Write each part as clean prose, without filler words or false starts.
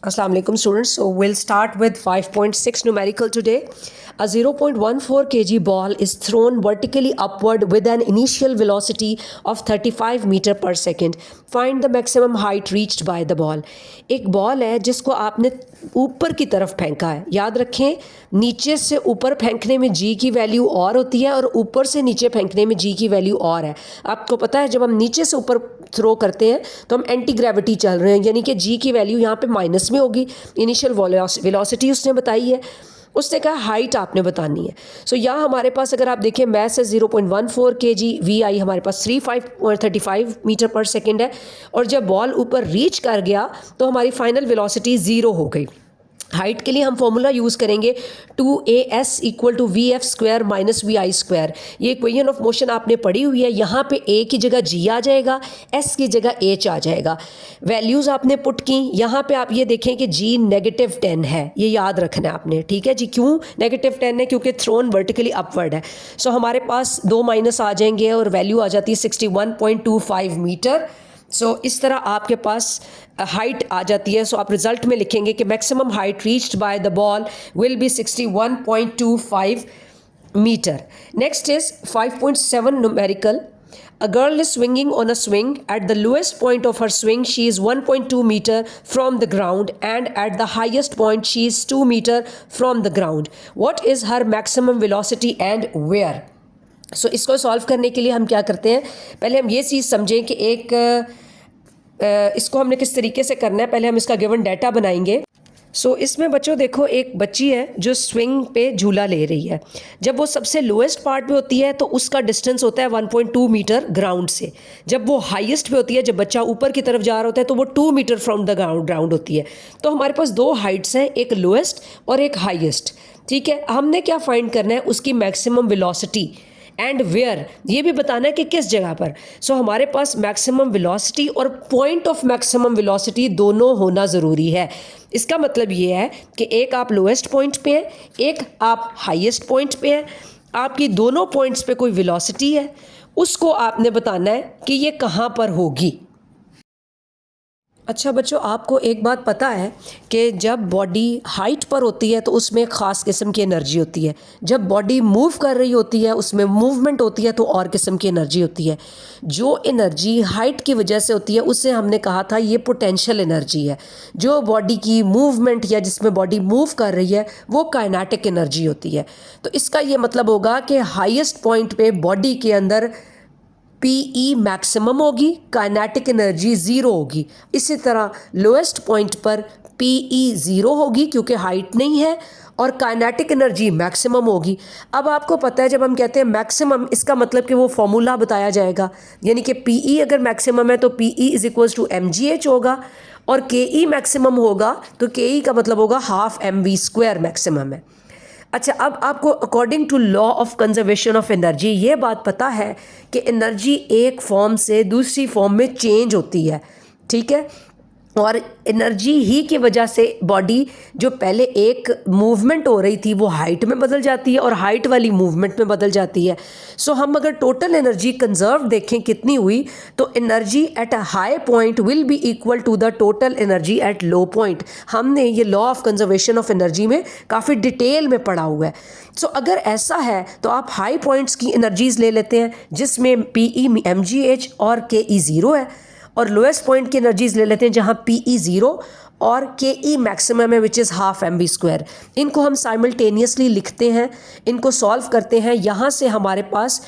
Assalamu alaikum students. So we'll start with 5.6 numerical today. A 0.14 kg ball is thrown vertically upward with an initial velocity of 35 meter per second. Find the maximum height reached by the ball. एक ball है जिसको आपने ऊपर की तरफ फेंका है. याद रखें, नीचे से ऊपर फेंकने में g की वैल्यू और होती है और ऊपर से नीचे फेंकने में g की वैल्यू और है. आपको पता है जब हम नीचे से ऊपर थ्रो करते हैं तो हम एंटी ग्रेविटी चल रहे हैं, यानी कि g की वैल्यू यहाँ पे माइनस में होगी. इनिशियल वेलोसिटी उसने बताई है, उसने कहा हाइट आपने बतानी है. सो यहाँ हमारे पास अगर आप देखें मैस है 0.14 kg, वी आई हमारे पास 35 मीटर पर सेकेंड है. और जब बॉल ऊपर रीच कर गया तो हमारी फाइनल वेलोसिटी 0 हो गई. हाइट के लिए हम फॉर्मूला यूज़ करेंगे 2as = vf² - vi². ये इक्वेशन ऑफ मोशन आपने पढ़ी हुई है. यहाँ पे a की जगह g आ जाएगा, s की जगह h आ जाएगा. वैल्यूज़ आपने पुट की. यहाँ पे आप ये देखें कि g -10 है, ये याद रखना है आपने. ठीक है जी. क्यों -10 है? क्योंकि थ्रोन वर्टिकली अपवर्ड है. सो हमारे पास 2 माइनस आ जाएंगे और वैल्यू आ जाती है 61.25 मीटर. सो इस तरह आपके पास हाइट आ जाती है. सो आप रिजल्ट में लिखेंगे कि maximum height reached by the ball will be 61.25 metre. Next is 5.7 numerical. A girl is swinging on a swing. At the lowest point of her swing, she is 1.2 meter from the ground, and at the highest point, she is 2 meter from the ground. What is her maximum velocity and where? सो इसको solve करने के लिए हम क्या करते हैं, पहले हम ये चीज़ समझें कि इसको हमने किस तरीके से करना है. पहले हम इसका गिवन डाटा बनाएंगे. सो इसमें बच्चों देखो, एक बच्ची है जो स्विंग पे झूला ले रही है. जब वो सबसे लोएस्ट पार्ट पे होती है तो उसका डिस्टेंस होता है 1.2 मीटर ग्राउंड से. जब वो हाईएस्ट पे होती है, जब बच्चा ऊपर की तरफ जा रहा होता है, तो वो 2 मीटर फ्रॉम द ग्राउंड होती है. तो हमारे पास दो हाइट्स हैं, एक लोएस्ट और एक हाईएस्ट. ठीक है. हमने क्या फाइंड करना है, उसकी मैक्सिमम वेलोसिटी एंड वेयर, ये भी बताना है कि किस जगह पर. सो हमारे पास मैक्सिमम वेलोसिटी और पॉइंट ऑफ मैक्सिमम वेलोसिटी दोनों होना ज़रूरी है. इसका मतलब ये है कि एक आप लोएस्ट पॉइंट पे हैं, एक आप हाईएस्ट पॉइंट पे हैं. आपकी दोनों पॉइंट्स पे कोई वेलोसिटी है, उसको आपने बताना है कि ये कहाँ पर होगी. अच्छा बच्चों, आपको एक बात पता है कि जब बॉडी हाइट पर होती है तो उसमें एक ख़ास किस्म की एनर्जी होती है. जब बॉडी मूव कर रही होती है, उसमें मूवमेंट होती है, तो और किस्म की एनर्जी होती है. जो एनर्जी हाइट की वजह से होती है उससे हमने कहा था ये पोटेंशियल एनर्जी है. जो बॉडी की मूवमेंट या जिसमें बॉडी मूव कर रही है वो काइनेटिक एनर्जी होती है. तो इसका ये मतलब होगा कि हाईएस्ट पॉइंट पे बॉडी के अंदर पीई मैक्सिमम होगी, काइनेटिक एनर्जी 0 होगी. इसी तरह लोएस्ट पॉइंट पर पीई 0 होगी क्योंकि हाइट नहीं है, और काइनेटिक एनर्जी मैक्सिमम होगी. अब आपको पता है जब हम कहते हैं मैक्सिमम, इसका मतलब कि वो फॉर्मूला बताया जाएगा. यानी कि पीई अगर मैक्सिमम है तो पीई = mgh होगा, और केई मैक्सिमम होगा तो केई का मतलब होगा ½ mv² मैक्सिमम है. अच्छा, अब आपको according to law of conservation of energy ये बात पता है कि एनर्जी एक फॉर्म से दूसरी फॉर्म में चेंज होती है. ठीक है. और एनर्जी ही की वजह से बॉडी जो पहले एक मूवमेंट हो रही थी वो हाइट में बदल जाती है और हाइट वाली मूवमेंट में बदल जाती है. सो हम अगर टोटल एनर्जी कंजर्व देखें कितनी हुई, तो energy at a high point will be equal to the total energy at low point. हमने ये law of conservation of energy में काफ़ी डिटेल में पढ़ा हुआ है. सो अगर ऐसा है तो आप हाई पॉइंट्स की एनर्जीज़ ले लेते हैं जिसमें पीई mgh और केई 0 है, और लोएस्ट पॉइंट की एनर्जीज़ ले लेते हैं जहाँ पीई 0 और केई मैक्सिमम है विच इज़ ½ mv². इनको हम साइमल्टेनियसली लिखते हैं, इनको सॉल्व करते हैं. यहाँ से हमारे पास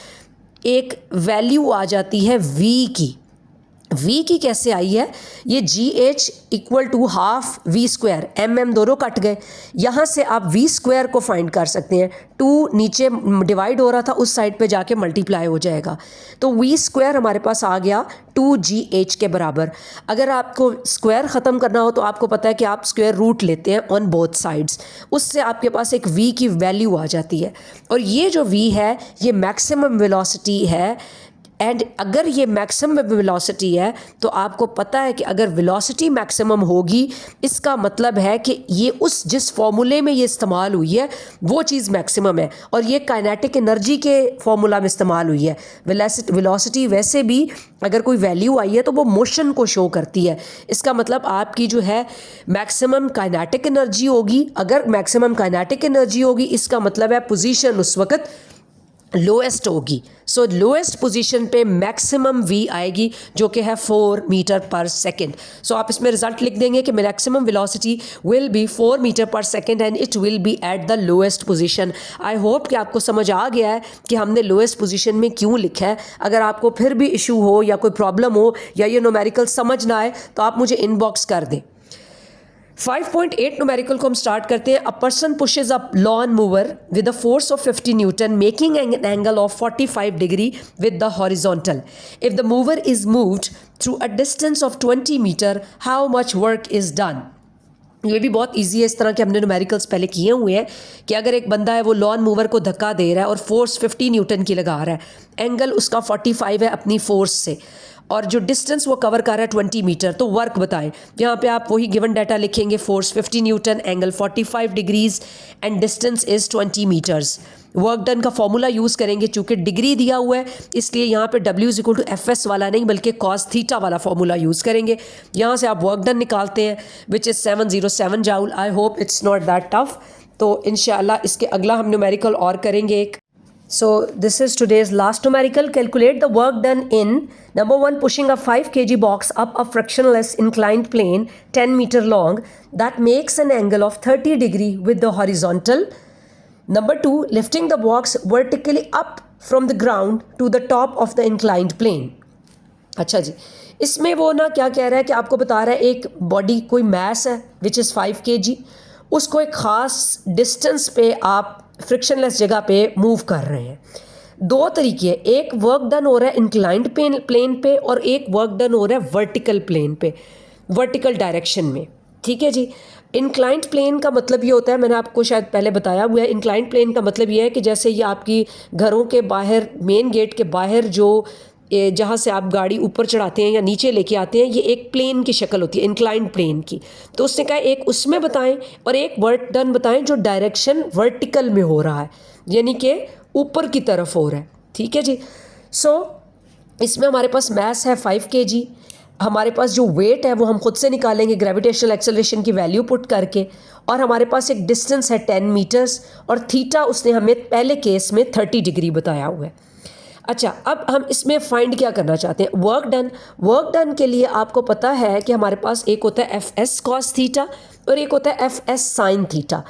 एक वैल्यू आ जाती है v की. v की कैसे आई है, ये gh = ½ v², mm दोनों कट गए. यहाँ से आप v² को फाइंड कर सकते हैं. 2 नीचे डिवाइड हो रहा था, उस साइड पे जाके मल्टीप्लाई हो जाएगा, तो v² हमारे पास आ गया 2gh के बराबर. अगर आपको स्क्वायर ख़त्म करना हो तो आपको पता है कि आप स्क्वायर रूट लेते हैं ऑन बोथ साइड्स, उससे आपके पास एक v की वैल्यू आ जाती है. और ये जो v है ये मैक्सिमम वेलोसिटी है एंड अगर ये मैक्सिमम वेलोसिटी है तो आपको पता है कि अगर वेलोसिटी मैक्सिमम होगी इसका मतलब है कि ये उस जिस फॉर्मूले में ये इस्तेमाल हुई है वो चीज़ मैक्सिमम है, और ये काइनेटिक एनर्जी के फॉर्मूला में इस्तेमाल हुई है। वेलोसिटी वैसे भी अगर कोई वैल्यू आई है तो वो मोशन को शो करती है, इसका मतलब आपकी जो है मैक्सिमम काइनेटिक एनर्जी होगी। अगर मैक्सिमम काइनेटिक एनर्जी होगी इसका मतलब है पोजीशन उस वक्त लोएस्ट होगी। सो लोएस्ट पोजीशन पे मैक्सिमम वी आएगी जो कि है 4 मीटर पर सेकेंड। सो आप इसमें रिजल्ट लिख देंगे कि maximum velocity will be 4 metre per second and it will be at the lowest position. I hope कि आपको समझ आ गया है कि हमने लोएस्ट पोजीशन में क्यों लिखा है। अगर आपको फिर भी इशू हो या कोई प्रॉब्लम हो या ये न्यूमेरिकल समझ ना आए तो आप मुझे इनबॉक्स कर दें। 5.8 न्यूमेरिकल को हम स्टार्ट करते हैं। A person pushes a lawn mower with a force of 50 newton making an angle of 45 degree with the horizontal. If the mover is moved through a distance of 20 metre how much work is done. ये भी बहुत easy है, इस तरह के हमने numericals पहले किए हुए हैं कि अगर एक बंदा है वो लॉन मूवर को धक्का दे रहा है और फोर्स 50 न्यूटन की लगा रहा है, एंगल उसका 45 है अपनी फोर्स से, और जो डिस्टेंस वो कवर कर रहा है 20 मीटर, तो वर्क बताएं। यहाँ पे आप वही गिवन डाटा लिखेंगे, force 50 newton, angle 45 degrees and distance is 20 metres. Work done का फॉर्मूला यूज़ करेंगे, चूँकि डिग्री दिया हुआ है इसलिए यहाँ पे W is equal to FS वाला नहीं बल्कि cos थीटा वाला फॉर्मूला यूज़ करेंगे। यहाँ से आप वर्क डन निकालते हैं which is 707 joule. I hope it's not that tough. तो इंशाल्लाह इसके अगला हम न्यूमेरिकल और करेंगे एक। So this is today's last numerical. Calculate the work done in number 1 pushing a 5 kg box up a frictionless inclined plane 10 meter long that makes an angle of 30 degree with the horizontal. Number 2 lifting the box vertically up from the ground to the top of the inclined plane. अच्छा जी, इसमें वो ना क्या कह रहा है कि आपको बता रहा है एक बॉडी कोई मैस है विच इज़ 5 kg, उसको एक ख़ास डिस्टेंस पे आप फ्रिक्शनलेस जगह पे मूव कर रहे हैं। दो तरीके हैं, एक वर्क डन हो रहा है इंक्लाइंड प्लेन पे और एक वर्क डन हो रहा है वर्टिकल प्लेन पे, वर्टिकल डायरेक्शन में। ठीक है जी। इंक्लाइंड प्लेन का मतलब ये होता है, मैंने आपको शायद पहले बताया हुआ है, इंक्लाइंड प्लेन का मतलब ये है कि जैसे ये आपकी घरों के बाहर मेन गेट के बाहर जो जहाँ से आप गाड़ी ऊपर चढ़ाते हैं या नीचे लेके आते हैं, ये एक प्लेन की शक्ल होती है इंक्लाइंड प्लेन की। तो उसने कहा एक उसमें बताएं और एक वर्क डन बताएं जो डायरेक्शन वर्टिकल में हो रहा है, यानी कि ऊपर की तरफ हो रहा है। ठीक है जी। सो इसमें हमारे पास मैस है 5 kg, हमारे पास जो वेट है वो हम खुद से निकालेंगे ग्रेविटेशनल एक्सेलरेशन की वैल्यू पुट करके, और हमारे पास एक डिस्टेंस है 10 मीटर्स और थीटा उसने हमें पहले केस में 30 डिग्री बताया हुआ है। अच्छा, अब हम इसमें फाइंड क्या करना चाहते हैं, वर्क डन। वर्क डन के लिए आपको पता है कि हमारे पास एक होता है FS cos थीटा और एक होता है FS sin थीटा।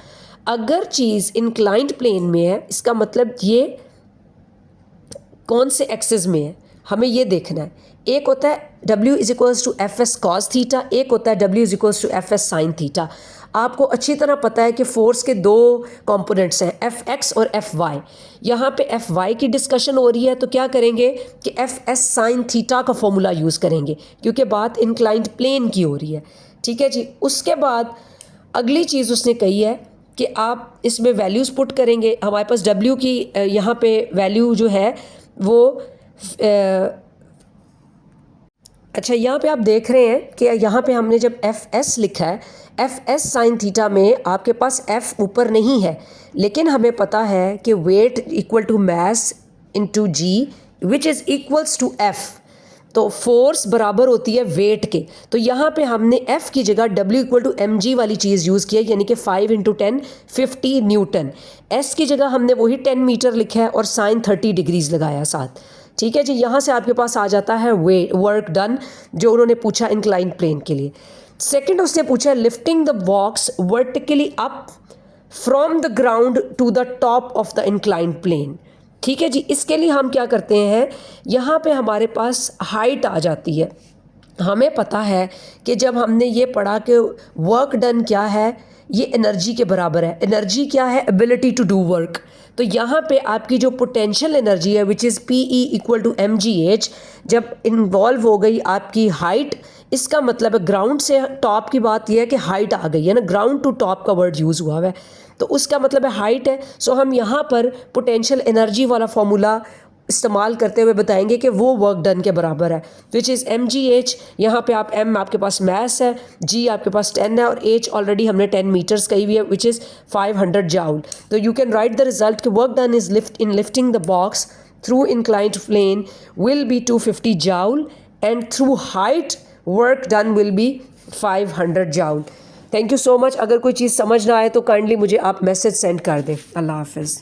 अगर चीज़ इंक्लाइंड प्लेन में है इसका मतलब ये कौन से एक्सिस में है हमें ये देखना है। एक होता है W is equals to FS cos theta, एक होता है W is equals to FS sin theta. आपको अच्छी तरह पता है कि फोर्स के दो कंपोनेंट्स हैं Fx और Fy। यहाँ पे Fy की डिस्कशन हो रही है तो क्या करेंगे कि FS sin थीटा का फॉर्मूला यूज़ करेंगे क्योंकि बात इंक्लाइंड प्लेन की हो रही है। ठीक है जी। उसके बाद अगली चीज़ उसने कही है कि आप इसमें वैल्यूज़ पुट करेंगे। हमारे पास W की यहाँ पे वैल्यू जो है वो अच्छा, यहाँ पे आप देख रहे हैं कि यहाँ पे हमने जब FS लिखा है, FS sin थीटा में आपके पास F ऊपर नहीं है, लेकिन हमें पता है कि weight equal to mass into G which is equals to F। तो फोर्स बराबर होती है वेट के, तो यहाँ पे हमने F की जगह W इक्वल टू mg वाली चीज़ यूज़ की है, यानी कि 5 × 10 50 न्यूटन। S की जगह हमने वही 10 मीटर लिखा है और साइन 30 डिग्रीज लगाया साथ। ठीक है जी। यहाँ से आपके पास आ जाता है वर्क डन जो उन्होंने पूछा इंक्लाइंड प्लेन के लिए। सेकंड उसने पूछा lifting the box vertically up from the ground to the top of the inclined plane. ठीक है जी। इसके लिए हम क्या करते हैं, यहाँ पे हमारे पास हाइट आ जाती है। हमें पता है कि जब हमने ये पढ़ा कि वर्क डन क्या है, ये एनर्जी के बराबर है। एनर्जी क्या है, एबिलिटी टू डू वर्क। तो यहाँ पे आपकी जो पोटेंशियल एनर्जी है which is PE equal to mgh जब इन्वॉल्व हो गई आपकी हाइट, इसका मतलब है ग्राउंड से टॉप की बात यह है कि हाइट आ गई है ना, ग्राउंड टू टॉप का वर्ड यूज़ हुआ है, तो उसका मतलब है हाइट है। सो हम यहाँ पर पोटेंशियल एनर्जी वाला फॉर्मूला इस्तेमाल करते हुए बताएंगे कि वो वर्क डन के बराबर है, विच इज़ mgh। यहाँ पे आप m आपके पास मास है, g आपके पास 10 है और h ऑलरेडी हमने 10 मीटर्स कही हुई है, विच इज़ 500 जाउल। तो you can write the result कि work done is lifting the box through inclined plane will be 250 joule and through height work done will be 500 joule. Thank you so much. अगर कोई चीज़ समझ ना आए तो kindly मुझे आप मैसेज सेंड कर दें। अल्लाह हाफिज़।